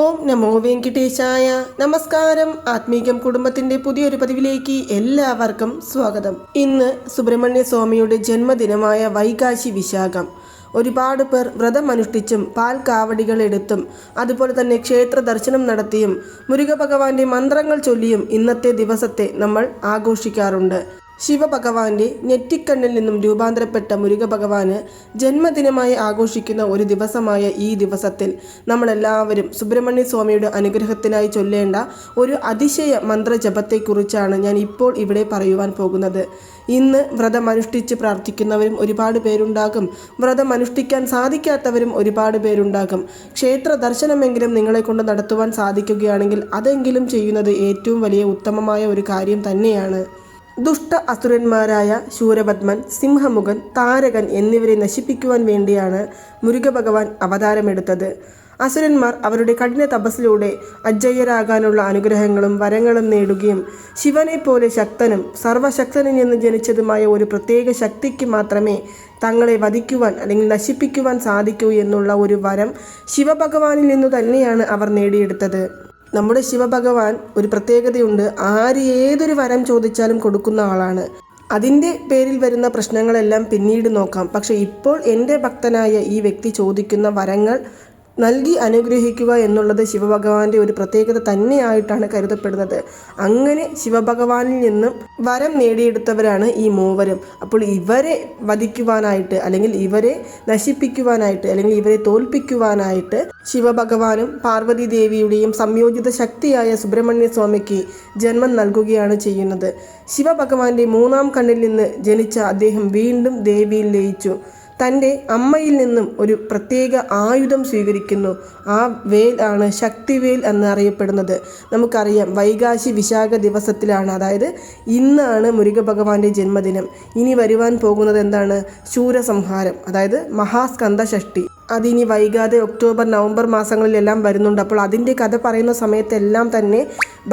ഓം നമോ വെങ്കിടേശായ. നമസ്കാരം. ആത്മീകം കുടുംബത്തിന്റെ പുതിയൊരു പതിവിലേക്ക് എല്ലാവർക്കും സ്വാഗതം. ഇന്ന് സുബ്രഹ്മണ്യ സ്വാമിയുടെ ജന്മദിനമായ വൈകാശി വിശാഖം. ഒരുപാട് പേർ വ്രതമനുഷ്ഠിച്ചും പാൽക്കാവടികൾ എടുത്തും അതുപോലെ തന്നെ ക്ഷേത്ര ദർശനം നടത്തിയും മുരുക ഭഗവാന്റെ മന്ത്രങ്ങൾ ചൊല്ലിയും ഇന്നത്തെ ദിവസത്തെ നമ്മൾ ആഘോഷിക്കാറുണ്ട്. ശിവഭഗവാന്റെ നെറ്റിക്കണ്ണിൽ നിന്നും രൂപാന്തരപ്പെട്ട മുരുക ഭഗവാന് ജന്മദിനമായി ആഘോഷിക്കുന്ന ഒരു ദിവസമായ ഈ ദിവസത്തിൽ നമ്മളെല്ലാവരും സുബ്രഹ്മണ്യ സ്വാമിയുടെ അനുഗ്രഹത്തിനായി ചൊല്ലേണ്ട ഒരു അതിശയ മന്ത്രജപത്തെക്കുറിച്ചാണ് ഞാൻ ഇപ്പോൾ ഇവിടെ പറയുവാൻ പോകുന്നത്. ഇന്ന് വ്രതമനുഷ്ഠിച്ച് പ്രാർത്ഥിക്കുന്നവരും ഒരുപാട് പേരുണ്ടാകും, വ്രതമനുഷ്ഠിക്കാൻ സാധിക്കാത്തവരും ഒരുപാട് പേരുണ്ടാകും. ക്ഷേത്ര ദർശനമെങ്കിലും നിങ്ങളെ കൊണ്ട് നടത്തുവാൻ സാധിക്കുകയാണെങ്കിൽ അതെങ്കിലും ചെയ്യുന്നത് ഏറ്റവും വലിയ ഉത്തമമായ ഒരു കാര്യം തന്നെയാണ്. ദുഷ്ട അസുരന്മാരായ ശൂരപത്മൻ, സിംഹമുഖൻ, താരകൻ എന്നിവരെ നശിപ്പിക്കുവാൻ വേണ്ടിയാണ് മുരുക ഭഗവാൻ അവതാരമെടുത്തത്. അസുരന്മാർ അവരുടെ കഠിന തപസ്സിലൂടെ അജയ്യരാകാനുള്ള അനുഗ്രഹങ്ങളും വരങ്ങളും നേടുകയും ശിവനെ പോലെ ശക്തനും സർവശക്തനിൽ നിന്ന് ജനിച്ചതുമായ ഒരു പ്രത്യേക ശക്തിക്ക് മാത്രമേ തങ്ങളെ വധിക്കുവാൻ അല്ലെങ്കിൽ നശിപ്പിക്കുവാൻ സാധിക്കൂ എന്നുള്ള ഒരു വരം ശിവഭഗവാനിൽ നിന്നു തന്നെയാണ് അവർ നേടിയെടുത്തത്. നമ്മുടെ ശിവഭഗവാൻ ഒരു പ്രത്യേകതയുണ്ട്, ആര് ഏതൊരു വരം ചോദിച്ചാലും കൊടുക്കുന്ന ആളാണ്. അതിൻ്റെ പേരിൽ വരുന്ന പ്രശ്നങ്ങളെല്ലാം പിന്നീട് നോക്കാം. പക്ഷെ ഇപ്പോൾ എൻ്റെ ഭക്തനായ ഈ വ്യക്തി ചോദിക്കുന്ന വരങ്ങൾ നൽകി അനുഗ്രഹിക്കുക എന്നുള്ളത് ശിവഭഗവാന്റെ ഒരു പ്രത്യേകത തന്നെയായിട്ടാണ് കരുതപ്പെടുന്നത്. അങ്ങനെ ശിവഭഗവാനിൽ നിന്നും വരം നേടിയെടുത്തവരാണ് ഈ മൂവരും. അപ്പോൾ ഇവരെ വധിക്കുവാനായിട്ട് അല്ലെങ്കിൽ ഇവരെ നശിപ്പിക്കുവാനായിട്ട് അല്ലെങ്കിൽ ഇവരെ തോൽപ്പിക്കുവാനായിട്ട് ശിവഭഗവാനും പാർവതി ദേവിയുടെയും സംയോജിത ശക്തിയായ സുബ്രഹ്മണ്യ സ്വാമിക്ക് ജന്മം നൽകുകയാണ് ചെയ്യുന്നത്. ശിവഭഗവാന്റെ മൂന്നാം കണ്ണിൽ നിന്ന് ജനിച്ച അദ്ദേഹം വീണ്ടും ദേവിയിൽ ലയിച്ചു. തൻ്റെ അമ്മയിൽ നിന്നും ഒരു പ്രത്യേക ആയുധം സ്വീകരിക്കുന്നു. ആ വേൽ ആണ് ശക്തിവേൽ എന്നറിയപ്പെടുന്നത്. നമുക്കറിയാം, വൈകാശി വിശാഖ ദിവസത്തിലാണ്, അതായത് ഇന്നാണ് മുരുക ഭഗവാന്റെ ജന്മദിനം. ഇനി വരുവാൻ പോകുന്നത് എന്താണ്? ശൂരസംഹാരം, അതായത് മഹാസ്കന്ദ ഷഷ്ടി. അതിനി വൈകാതെ ഒക്ടോബർ നവംബർ മാസങ്ങളിലെല്ലാം വരുന്നുണ്ട്. അപ്പോൾ അതിൻ്റെ കഥ പറയുന്ന സമയത്തെല്ലാം തന്നെ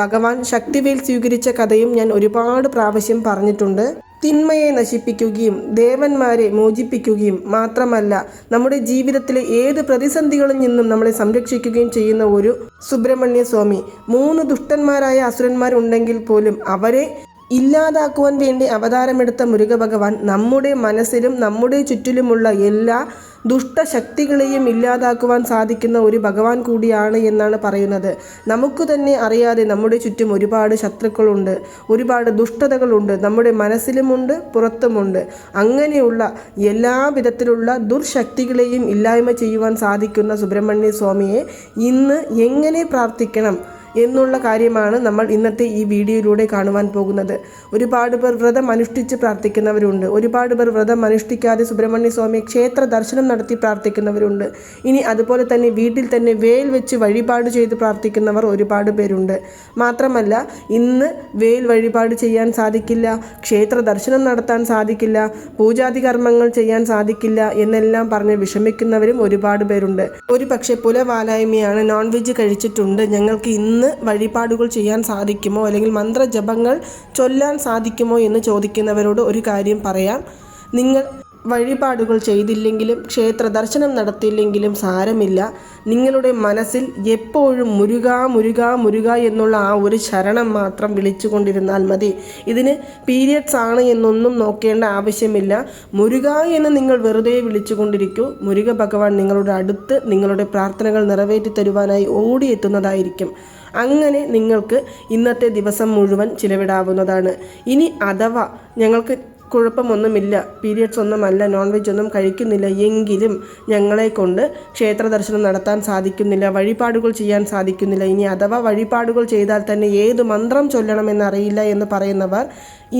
ഭഗവാൻ ശക്തിവേൽ സ്വീകരിച്ച കഥയും ഞാൻ ഒരുപാട് പ്രാവശ്യം പറഞ്ഞിട്ടുണ്ട്. തിന്മയെ നശിപ്പിക്കുകയും ദേവന്മാരെ മോചിപ്പിക്കുകയും മാത്രമല്ല നമ്മുടെ ജീവിതത്തിലെ ഏത് പ്രതിസന്ധികളിൽ നിന്നും നമ്മളെ സംരക്ഷിക്കുകയും ചെയ്യുന്ന ഒരു സുബ്രഹ്മണ്യ സ്വാമി. 3 ദുഷ്ടന്മാരായ അസുരന്മാരുണ്ടെങ്കിൽ പോലും അവരെ ഇല്ലാതാക്കുവാൻ വേണ്ടി അവതാരമെടുത്ത മുരുക ഭഗവാൻ നമ്മുടെ മനസ്സിലും നമ്മുടെ ചുറ്റിലുമുള്ള എല്ലാ ദുഷ്ടശക്തികളെയും ഇല്ലാതാക്കുവാൻ സാധിക്കുന്ന ഒരു ഭഗവാൻ കൂടിയാണ് എന്നാണ് പറയുന്നത്. നമുക്ക് തന്നെ അറിയാതെ നമ്മുടെ ചുറ്റും ഒരുപാട് ശത്രുക്കളുണ്ട്, ഒരുപാട് ദുഷ്ടതകളുണ്ട്, നമ്മുടെ മനസ്സിലുമുണ്ട് പുറത്തുമുണ്ട്. അങ്ങനെയുള്ള എല്ലാ വിധത്തിലുള്ള ദുർശക്തികളെയും ഇല്ലായ്മ ചെയ്യുവാൻ സാധിക്കുന്ന സുബ്രഹ്മണ്യ സ്വാമിയെ ഇന്ന് എങ്ങനെ പ്രാർത്ഥിക്കണം എന്നുള്ള കാര്യമാണ് നമ്മൾ ഇന്നത്തെ ഈ വീഡിയോയിലൂടെ കാണുവാൻ പോകുന്നത്. ഒരുപാട് പേർ വ്രതം അനുഷ്ഠിച്ച് പ്രാർത്ഥിക്കുന്നവരുണ്ട്, ഒരുപാട് പേർ വ്രതം അനുഷ്ഠിക്കാതെ സുബ്രഹ്മണ്യ സ്വാമിയെ ക്ഷേത്ര ദർശനം നടത്തി പ്രാർത്ഥിക്കുന്നവരുണ്ട്. ഇനി അതുപോലെ തന്നെ വീട്ടിൽ തന്നെ വേൽ വെച്ച് വഴിപാട് ചെയ്ത് പ്രാർത്ഥിക്കുന്നവർ ഒരുപാട് പേരുണ്ട്. മാത്രമല്ല, ഇന്ന് വേൽ വഴിപാട് ചെയ്യാൻ സാധിക്കില്ല, ക്ഷേത്ര ദർശനം നടത്താൻ സാധിക്കില്ല, പൂജാതി കർമ്മങ്ങൾ ചെയ്യാൻ സാധിക്കില്ല എന്നെല്ലാം പറഞ്ഞ് വിഷമിക്കുന്നവരും ഒരുപാട് പേരുണ്ട്. ഒരു പക്ഷേ പുലവാലായ്മയാണ്, നോൺ വെജ് കഴിച്ചിട്ടുണ്ട്, ഞങ്ങൾക്ക് ഇന്ന് വഴിപാടുകൾ ചെയ്യാൻ സാധിക്കുമോ അല്ലെങ്കിൽ മന്ത്രജപങ്ങൾ ചൊല്ലാൻ സാധിക്കുമോ എന്ന് ചോദിക്കുന്നവരോട് ഒരു കാര്യം പറയാം. നിങ്ങൾ വഴിപാടുകൾ ചെയ്തില്ലെങ്കിലും ക്ഷേത്ര ദർശനം നടത്തിയില്ലെങ്കിലും സാരമില്ല. നിങ്ങളുടെ മനസ്സിൽ എപ്പോഴും മുരുക മുരുക മുരുക എന്നുള്ള ആ ഒരു ശരണം മാത്രം വിളിച്ചുകൊണ്ടിരുന്നാൽ മതി. ഇതിന് പീരിയഡ്സ് ആണ് എന്നൊന്നും നോക്കേണ്ട ആവശ്യമില്ല. മുരുക എന്ന് നിങ്ങൾ വെറുതെ വിളിച്ചുകൊണ്ടിരിക്കൂ. മുരുക ഭഗവാൻ നിങ്ങളുടെ അടുത്ത് നിങ്ങളുടെ പ്രാർത്ഥനകൾ നിറവേറ്റി തരുവാനായി ഓടിയെത്തുന്നതായിരിക്കും. അങ്ങനെ നിങ്ങൾക്ക് ഇന്നത്തെ ദിവസം മുഴുവൻ ചിലവിടാവുന്നതാണ്. ഇനി അഥവാ ഞങ്ങൾക്ക് കുഴപ്പമൊന്നുമില്ല, പീരിയഡ്സ് ഒന്നുമല്ല, നോൺ വെജ് ഒന്നും കഴിക്കുന്നില്ല എങ്കിലും ഞങ്ങളെ കൊണ്ട് ക്ഷേത്ര ദർശനം നടത്താൻ സാധിക്കുന്നില്ല, വഴിപാടുകൾ ചെയ്യാൻ സാധിക്കുന്നില്ല, ഇനി അഥവാ വഴിപാടുകൾ ചെയ്താൽ തന്നെ ഏത് മന്ത്രം ചൊല്ലണമെന്നറിയില്ല എന്ന് പറയുന്നവർ,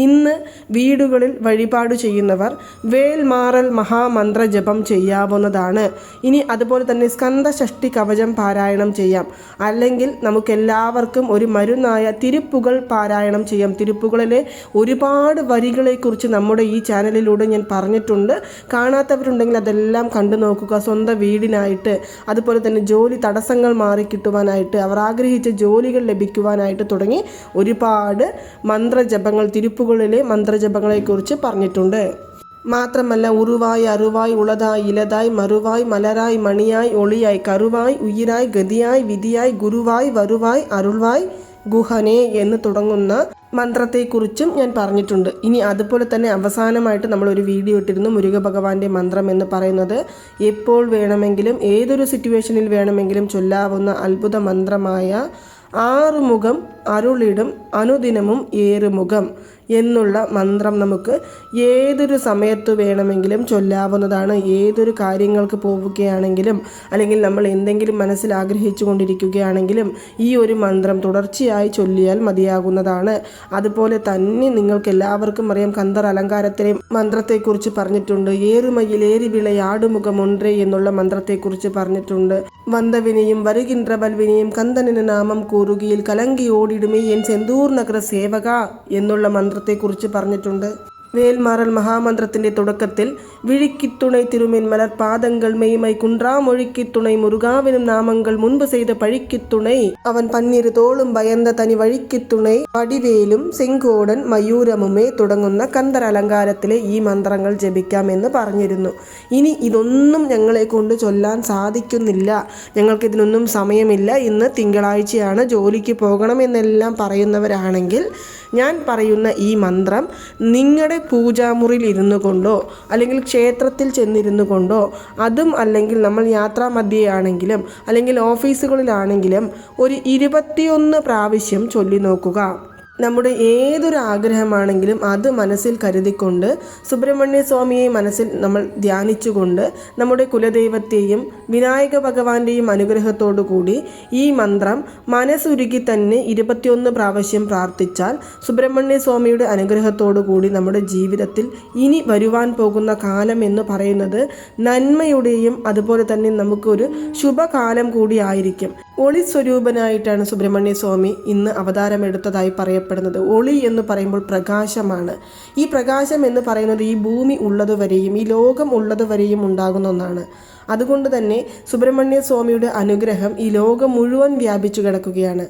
ഇന്ന് വീടുകളിൽ വഴിപാട് ചെയ്യുന്നവർ വേൽമാറൽ മഹാമന്ത്ര ജപം ചെയ്യാവുന്നതാണ്. ഇനി അതുപോലെ തന്നെ സ്കന്ദ ഷഷ്ടി കവചം പാരായണം ചെയ്യാം. അല്ലെങ്കിൽ നമുക്കെല്ലാവർക്കും ഒരു മരുന്നായ തിരുപ്പുകൾ പാരായണം ചെയ്യാം. തിരുപ്പുകളിലെ ഒരുപാട് വരികളെക്കുറിച്ച് നമ്മുടെ ഈ ചാനലിലൂടെ ഞാൻ പറഞ്ഞിട്ടുണ്ട്. കാണാത്തവരുണ്ടെങ്കിൽ അതെല്ലാം കണ്ടു നോക്കുക. സ്വന്തം വീടിനായിട്ട്, അതുപോലെ തന്നെ ജോലി തടസ്സങ്ങൾ മാറിക്കിട്ടുവാനായിട്ട്, അവർ ആഗ്രഹിച്ച ജോലികൾ ലഭിക്കുവാനായിട്ട് തുടങ്ങി ഒരുപാട് മന്ത്രജപങ്ങൾ, തിരുപ്പുകളിലെ മന്ത്രജപങ്ങളെക്കുറിച്ച് പറഞ്ഞിട്ടുണ്ട്. മാത്രമല്ല ഉറുവായി അറുവായി ഉളതായി ഇലതായി മറുവായി മലരായി മണിയായി ഒളിയായി കറുവായി ഉയിരായി ഗതിയായി വിധിയായി ഗുരുവായി വരുവായി അരുൾവായി ഗുഹനെ എന്ന് തുടങ്ങുന്ന മന്ത്രത്തെക്കുറിച്ചും ഞാൻ പറഞ്ഞിട്ടുണ്ട്. ഇനി അതുപോലെ തന്നെ അവസാനമായിട്ട് നമ്മളൊരു വീഡിയോ ഇട്ടിരുന്നു മുരുക ഭഗവാന്റെ മന്ത്രം എന്ന് പറയുന്നത് എപ്പോൾ വേണമെങ്കിലും ഏതൊരു സിറ്റുവേഷനിൽ വേണമെങ്കിലും ചൊല്ലാവുന്ന അത്ഭുത മന്ത്രമായ ആറുമുഖം അരുളിടും അനുദിനമും ഏറുമുഖം എന്നുള്ള മന്ത്രം നമുക്ക് ഏതൊരു സമയത്ത് വേണമെങ്കിലും ചൊല്ലാവുന്നതാണ്. ഏതൊരു കാര്യങ്ങൾക്ക് പോവുകയാണെങ്കിലും അല്ലെങ്കിൽ നമ്മൾ എന്തെങ്കിലും മനസ്സിൽ ആഗ്രഹിച്ചു കൊണ്ടിരിക്കുകയാണെങ്കിലും ഈ ഒരു മന്ത്രം തുടർച്ചയായി ചൊല്ലിയാൽ മതിയാകുന്നതാണ്. അതുപോലെ തന്നെ നിങ്ങൾക്ക് എല്ലാവർക്കും അറിയാം കന്ദർ അലങ്കാരത്തിലെ മന്ത്രത്തെക്കുറിച്ച് പറഞ്ഞിട്ടുണ്ട്. ഏറുമയിൽ വിളയാടുമുഖം ഒன்றേ എന്നുള്ള മന്ത്രത്തെക്കുറിച്ച് പറഞ്ഞിട്ടുണ്ട്. വந்தவினையும் வருகின்ற பல்வினையும் கந்தனின் നാമം കൂറുകയിൽ കലങ്കി ഓടിടുമേ എൻ സെന്തൂർ നഗര സേവക എന്നുള്ള മന്ത്രത്തെക്കുറിച്ച് പറഞ്ഞിട്ടുണ്ട്. വേൽമാറൽ മഹാമന്ത്രത്തിന്റെ തുടക്കത്തിൽ വിഴിക്കിത്തുണை തിരുമെൻ മലർ പാദങ്ങൾ മെയ്മൈ കുன்றாமொழிக்கித்துணை മുരുകാവിനും നാമങ്ങൾ മുൻപ് ചെയ്ത പഴിക്കിത്തുണை അവൻ പന്നിരു തോളും ഭയந்த തനി വഴിക്കിത്തുണை വടിവേലും സെങ്കോടൻ മയൂരമുമേ തുടങ്ങുന്ന കന്ദർ അലങ്കാരത്തിലെ ഈ മന്ത്രങ്ങൾ ജപിക്കാമെന്ന് പറഞ്ഞിരുന്നു. ഇനി ഇതൊന്നും ഞങ്ങളെ കൊണ്ട് ചൊല്ലാൻ സാധിക്കുന്നില്ല, ഞങ്ങൾക്കിതിനൊന്നും സമയമില്ല, ഇന്ന് തിങ്കളാഴ്ചയാണ്, ജോലിക്ക് പോകണം എന്നെല്ലാം പറയുന്നവരാണെങ്കിൽ ഞാൻ പറയുന്ന ഈ മന്ത്രം നിങ്ങളുടെ പൂജാമുറിയിൽ ഇരുന്നു കൊണ്ടോ അല്ലെങ്കിൽ ക്ഷേത്രത്തിൽ ചെന്നിരുന്നു കൊണ്ടോ അതും അല്ലെങ്കിൽ നമ്മൾ യാത്രാമധ്യയാണെങ്കിലും അല്ലെങ്കിൽ ഓഫീസുകളിലാണെങ്കിലും ഒരു 21 പ്രാവശ്യം ചൊല്ലി നോക്കുക. നമ്മുടെ ഏതൊരു ആഗ്രഹമാണെങ്കിലും അത് മനസ്സിൽ കരുതിക്കൊണ്ട് സുബ്രഹ്മണ്യ സ്വാമിയെ മനസ്സിൽ നമ്മൾ ധ്യാനിച്ചുകൊണ്ട് നമ്മുടെ കുലദൈവത്തെയും വിനായക ഭഗവാന്റെയും അനുഗ്രഹത്തോടു കൂടി ഈ മന്ത്രം മനസ്സുരുകി തന്നെ 21 പ്രാവശ്യം പ്രാർത്ഥിച്ചാൽ സുബ്രഹ്മണ്യ സ്വാമിയുടെ അനുഗ്രഹത്തോടു കൂടി നമ്മുടെ ജീവിതത്തിൽ ഇനി വരുവാൻ പോകുന്ന കാലം എന്ന് പറയുന്നത് നന്മയുടെയും അതുപോലെ തന്നെ നമുക്കൊരു ശുഭകാലം കൂടി ആയിരിക്കും. ഒളി സ്വരൂപനായിട്ടാണ് സുബ്രഹ്മണ്യ സ്വാമി ഇന്ന് അവതാരമെടുത്തതായി പറയപ്പെടുന്നത്. ഒളി എന്ന് പറയുമ്പോൾ പ്രകാശമാണ്. ഈ പ്രകാശം എന്ന് പറയുന്നത് ഈ ഭൂമി ഉള്ളതുവരെയും ഈ ലോകം ഉള്ളതുവരെയും ഉണ്ടാകുന്ന ഒന്നാണ്. അതുകൊണ്ട് തന്നെ സുബ്രഹ്മണ്യ സ്വാമിയുടെ അനുഗ്രഹം ഈ ലോകം മുഴുവൻ വ്യാപിച്ചു കിടക്കുകയാണ്.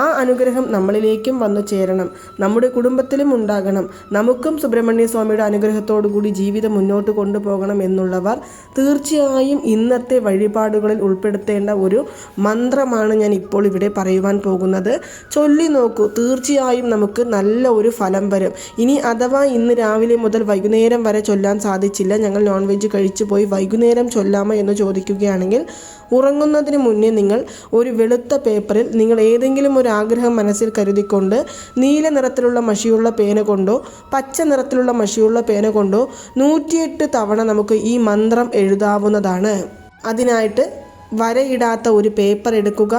ആ അനുഗ്രഹം നമ്മളിലേക്കും വന്നു ചേരണം, നമ്മുടെ കുടുംബത്തിലും ഉണ്ടാകണം. നമുക്കും സുബ്രഹ്മണ്യ സ്വാമിയുടെ അനുഗ്രഹത്തോടു കൂടി ജീവിതം മുന്നോട്ട് കൊണ്ടുപോകണം എന്നുള്ളവർ തീർച്ചയായും ഇന്നത്തെ വഴിപാടുകളിൽ ഉൾപ്പെടുത്തേണ്ട ഒരു മന്ത്രമാണ് ഞാൻ ഇപ്പോൾ ഇവിടെ പറയുവാൻ പോകുന്നത്. ചൊല്ലി നോക്കൂ, തീർച്ചയായും നമുക്ക് നല്ല ഒരു ഫലം വരും. ഇനി അഥവാ ഇന്ന് രാവിലെ മുതൽ വൈകുന്നേരം വരെ ചൊല്ലാൻ സാധിച്ചില്ല, ഞങ്ങൾ നോൺ വെജ് കഴിച്ചു പോയി, വൈകുന്നേരം ചൊല്ലാമോ എന്ന് ചോദിക്കുകയാണെങ്കിൽ ഉറങ്ങുന്നതിന് മുന്നേ നിങ്ങൾ ഒരു വെളുത്ത പേപ്പറിൽ നിങ്ങൾ ഏതെങ്കിലും ഒരു ആഗ്രഹം മനസ്സിൽ കരുതിക്കൊണ്ട് നീല നിറത്തിലുള്ള മഷിയുള്ള പേന കൊണ്ടോ പച്ച നിറത്തിലുള്ള മഷിയുള്ള പേന കൊണ്ടോ 108 തവണ നമുക്ക് ഈ മന്ത്രം എഴുതാവുന്നതാണ്. അതിനായിട്ട് വരയിടാത്ത ഒരു പേപ്പർ എടുക്കുക.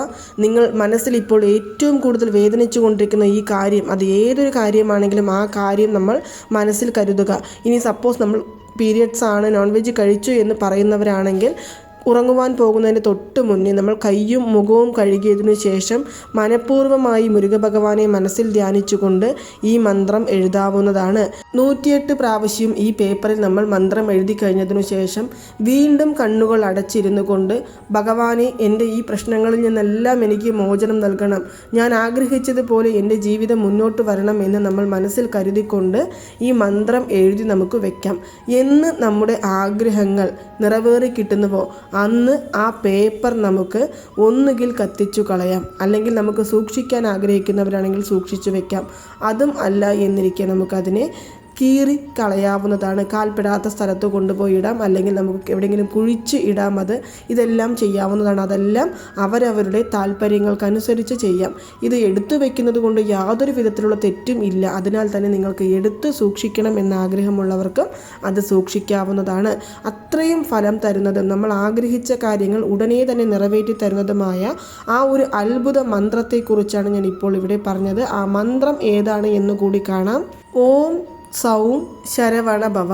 നിങ്ങൾ മനസ്സിൽ ഇപ്പോൾ ഏറ്റവും കൂടുതൽ വേദനിച്ചു കൊണ്ടിരിക്കുന്ന ഈ കാര്യം, അത് ഏതൊരു കാര്യമാണെങ്കിലും ആ കാര്യം നമ്മൾ മനസ്സിൽ കരുതുക. ഇനി സപ്പോസ് നമ്മൾ പീരിയഡ്സ് ആണ്, നോൺ വെജ് കഴിച്ചു എന്ന് പറയുന്നവരാണെങ്കിൽ ഉറങ്ങുവാൻ പോകുന്നതിന് തൊട്ട് മുന്നേ നമ്മൾ കൈയും മുഖവും കഴുകിയതിനു ശേഷം മനഃപൂർവ്വമായി മുരുക ഭഗവാനെ മനസ്സിൽ ധ്യാനിച്ചുകൊണ്ട് ഈ മന്ത്രം എഴുതാവുന്നതാണ്. 108 പ്രാവശ്യം ഈ പേപ്പറിൽ നമ്മൾ മന്ത്രം എഴുതി കഴിഞ്ഞതിനു ശേഷം വീണ്ടും കണ്ണുകൾ അടച്ചിരുന്നു കൊണ്ട് ഭഗവാനെ, എൻ്റെ ഈ പ്രശ്നങ്ങളിൽ നിന്നെല്ലാം എനിക്ക് മോചനം നൽകണം, ഞാൻ ആഗ്രഹിച്ചതുപോലെ എൻ്റെ ജീവിതം മുന്നോട്ട് വരണം എന്ന് നമ്മൾ മനസ്സിൽ കരുതിക്കൊണ്ട് ഈ മന്ത്രം എഴുതി നമുക്ക് വെക്കാം. എന്ന് നമ്മുടെ ആഗ്രഹങ്ങൾ നിറവേറി കിട്ടുന്നുവോ അന്ന് ആ പേപ്പർ നമുക്ക് ഒന്നുകിൽ കത്തിച്ചു കളയാം, അല്ലെങ്കിൽ നമുക്ക് സൂക്ഷിക്കാൻ ആഗ്രഹിക്കുന്നവരാണെങ്കിൽ സൂക്ഷിച്ചു വെക്കാം. അതും അല്ല എന്നിരിക്കെ നമുക്കതിനെ കീറി കളയാവുന്നതാണ്. കാൽപ്പെടാത്ത സ്ഥലത്ത് കൊണ്ടുപോയി ഇടാം, അല്ലെങ്കിൽ നമുക്ക് എവിടെയെങ്കിലും കുഴിച്ച് ഇടാം. ഇതെല്ലാം ചെയ്യാവുന്നതാണ്. അതെല്ലാം അവരവരുടെ താല്പര്യങ്ങൾക്കനുസരിച്ച് ചെയ്യാം. ഇത് എടുത്തു വെക്കുന്നത് കൊണ്ട് യാതൊരു വിധത്തിലുള്ള തെറ്റും ഇല്ല. അതിനാൽ തന്നെ നിങ്ങൾക്ക് എടുത്തു സൂക്ഷിക്കണം എന്ന ആഗ്രഹമുള്ളവർക്ക് അത് സൂക്ഷിക്കാവുന്നതാണ്. അത്രയും ഫലം തരുന്നതും നമ്മൾ ആഗ്രഹിച്ച കാര്യങ്ങൾ ഉടനെ തന്നെ നിറവേറ്റി തരുന്നതുമായ ആ ഒരു അത്ഭുത മന്ത്രത്തെക്കുറിച്ചാണ് ഞാൻ ഇപ്പോൾ ഇവിടെ പറഞ്ഞത്. ആ മന്ത്രം ഏതാണ് എന്നുകൂടി കാണാം. ഓം സൗം ശരവണഭവ,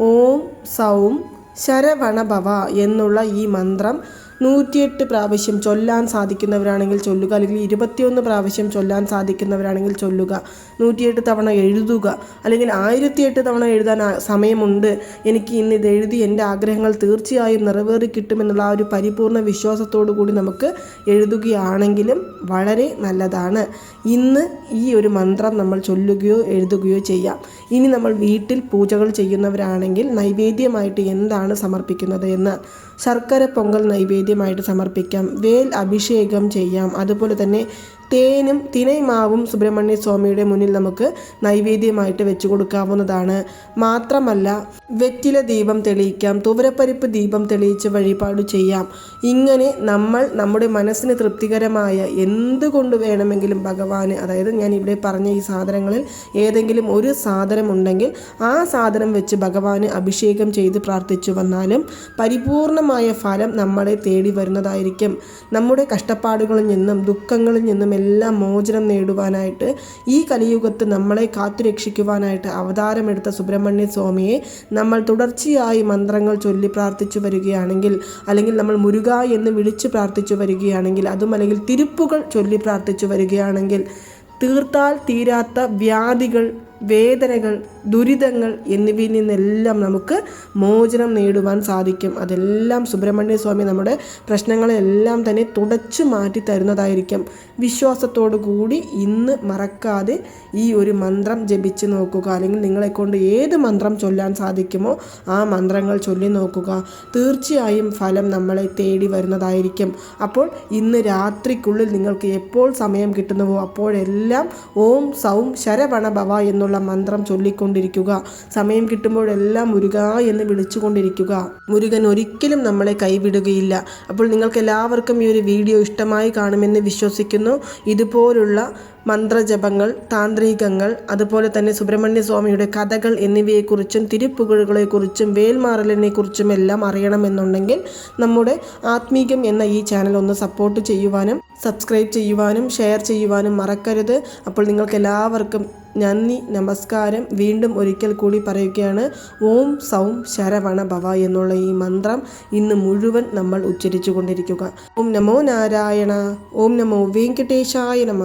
ഓം സൗം ശരവണഭവ എന്നുള്ള ഈ മന്ത്രം 108 പ്രാവശ്യം ചൊല്ലാൻ സാധിക്കുന്നവരാണെങ്കിൽ ചൊല്ലുക, അല്ലെങ്കിൽ 21 പ്രാവശ്യം ചൊല്ലാൻ സാധിക്കുന്നവരാണെങ്കിൽ ചൊല്ലുക. 108 തവണ എഴുതുക, അല്ലെങ്കിൽ 1008 തവണ എഴുതാൻ സമയമുണ്ട്, എനിക്ക് ഇന്ന് ഇത് എഴുതി എൻ്റെ ആഗ്രഹങ്ങൾ തീർച്ചയായും നിറവേറി കിട്ടുമെന്നുള്ള ആ ഒരു പരിപൂർണ വിശ്വാസത്തോടു കൂടി നമുക്ക് എഴുതുകയാണെങ്കിലും വളരെ നല്ലതാണ്. ഇന്ന് ഈ ഒരു മന്ത്രം നമ്മൾ ചൊല്ലുകയോ എഴുതുകയോ ചെയ്യാം. ഇനി നമ്മൾ വീട്ടിൽ പൂജകൾ ചെയ്യുന്നവരാണെങ്കിൽ നൈവേദ്യമായിട്ട് എന്താണ് സമർപ്പിക്കുന്നത് എന്ന്. ശർക്കര പൊങ്കൽ നൈവേദ്യമായിട്ട് സമർപ്പിക്കാം, വേൽ അഭിഷേകം ചെയ്യാം, അതുപോലെ തന്നെ തേനും തിനൈമാവും സുബ്രഹ്മണ്യ സ്വാമിയുടെ മുന്നിൽ നമുക്ക് നൈവേദ്യമായിട്ട് വെച്ചു കൊടുക്കാവുന്നതാണ്. മാത്രമല്ല വെറ്റില ദീപം തെളിയിക്കാം, തുവരപ്പരിപ്പ് ദീപം തെളിയിച്ച് വഴിപാട് ചെയ്യാം. ഇങ്ങനെ നമ്മൾ നമ്മുടെ മനസ്സിന് തൃപ്തികരമായ എന്തുകൊണ്ട് വേണമെങ്കിലും ഭഗവാന്, അതായത് ഞാൻ ഇവിടെ പറഞ്ഞ ഈ സാധനങ്ങളിൽ ഏതെങ്കിലും ഒരു സാധനം ഉണ്ടെങ്കിൽ ആ സാധനം വെച്ച് ഭഗവാന് അഭിഷേകം ചെയ്ത് പ്രാർത്ഥിച്ചു വന്നാലും പരിപൂർണമായ ഫലം നമ്മളെ തേടി വരുന്നതായിരിക്കും. നമ്മുടെ കഷ്ടപ്പാടുകളിൽ നിന്നും ദുഃഖങ്ങളിൽ നിന്നും എല്ലാം മോചനം നേടുവാനായിട്ട് ഈ കലിയുഗത്ത് നമ്മളെ കാത്തുരക്ഷിക്കുവാനായിട്ട് അവതാരമെടുത്ത സുബ്രഹ്മണ്യ സ്വാമിയെ നമ്മൾ തുടർച്ചയായി മന്ത്രങ്ങൾ ചൊല്ലി പ്രാർത്ഥിച്ചു വരികയാണെങ്കിൽ, അല്ലെങ്കിൽ നമ്മൾ മുരുക എന്ന് വിളിച്ച് പ്രാർത്ഥിച്ചു വരികയാണെങ്കിൽ, അതും അല്ലെങ്കിൽ തിരുപ്പുകൾ ചൊല്ലി പ്രാർത്ഥിച്ചു വരികയാണെങ്കിൽ തീർത്താൽ തീരാത്ത വ്യാധികൾ, വേദനകൾ, ദുരിതങ്ങൾ എന്നിവയിൽ നിന്നെല്ലാം നമുക്ക് മോചനം നേടുവാൻ സാധിക്കും. അതെല്ലാം സുബ്രഹ്മണ്യ സ്വാമി നമ്മുടെ പ്രശ്നങ്ങളെല്ലാം തന്നെ തുടച്ചു മാറ്റി തരുന്നതായിരിക്കും. വിശ്വാസത്തോടു കൂടി ഇന്ന് മറക്കാതെ ഈ ഒരു മന്ത്രം ജപിച്ച് നോക്കുക, അല്ലെങ്കിൽ നിങ്ങളെക്കൊണ്ട് ഏത് മന്ത്രം ചൊല്ലാൻ സാധിക്കുമോ ആ മന്ത്രങ്ങൾ ചൊല്ലി നോക്കുക. തീർച്ചയായും ഫലം നമ്മളെ തേടി വരുന്നതായിരിക്കും. അപ്പോൾ ഇന്ന് രാത്രിക്കുള്ളിൽ നിങ്ങൾക്ക് എപ്പോൾ സമയം കിട്ടുന്നുവോ അപ്പോഴെല്ലാം ഓം സൗം ശരവണ ഭവ എന്നുള്ള മന്ത്രം ചൊല്ലിക്കൊണ്ടിരിക്കുക. സമയം കിട്ടുമ്പോഴെല്ലാം മുരുക എന്ന് വിളിച്ചുകൊണ്ടിരിക്കുക. മുരുകൻ ഒരിക്കലും നമ്മളെ കൈവിടുകയില്ല. അപ്പോൾ നിങ്ങൾക്ക് എല്ലാവർക്കും ഈ ഒരു വീഡിയോ ഇഷ്ടമായി കാണുമെന്ന് വിശ്വസിക്കുന്നു. ഇതുപോലുള്ള മന്ത്രജപങ്ങൾ, താന്ത്രികങ്ങൾ, അതുപോലെ തന്നെ സുബ്രഹ്മണ്യ സ്വാമിയുടെ കഥകൾ എന്നിവയെക്കുറിച്ചും തിരുപ്പുകഴുകളെക്കുറിച്ചും വേൽമാറലിനെക്കുറിച്ചും എല്ലാം അറിയണമെന്നുണ്ടെങ്കിൽ നമ്മുടെ ആത്മീകം എന്ന ഈ ചാനൽ ഒന്ന് സപ്പോർട്ട് ചെയ്യുവാനും സബ്സ്ക്രൈബ് ചെയ്യുവാനും ഷെയർ ചെയ്യുവാനും മറക്കരുത്. അപ്പോൾ നിങ്ങൾക്ക് എല്ലാവർക്കും നന്ദി, നമസ്കാരം. വീണ്ടും ഒരിക്കൽ കൂടി പറയുകയാണ്, ഓം സൗം ശരവണ ഭവ എന്നുള്ള ഈ മന്ത്രം ഇന്ന് മുഴുവൻ നമ്മൾ ഉച്ചരിച്ചു കൊണ്ടിരിക്കുക. ഓം നമോ നാരായണ, ഓം നമോ വെങ്കടേശായ നമ.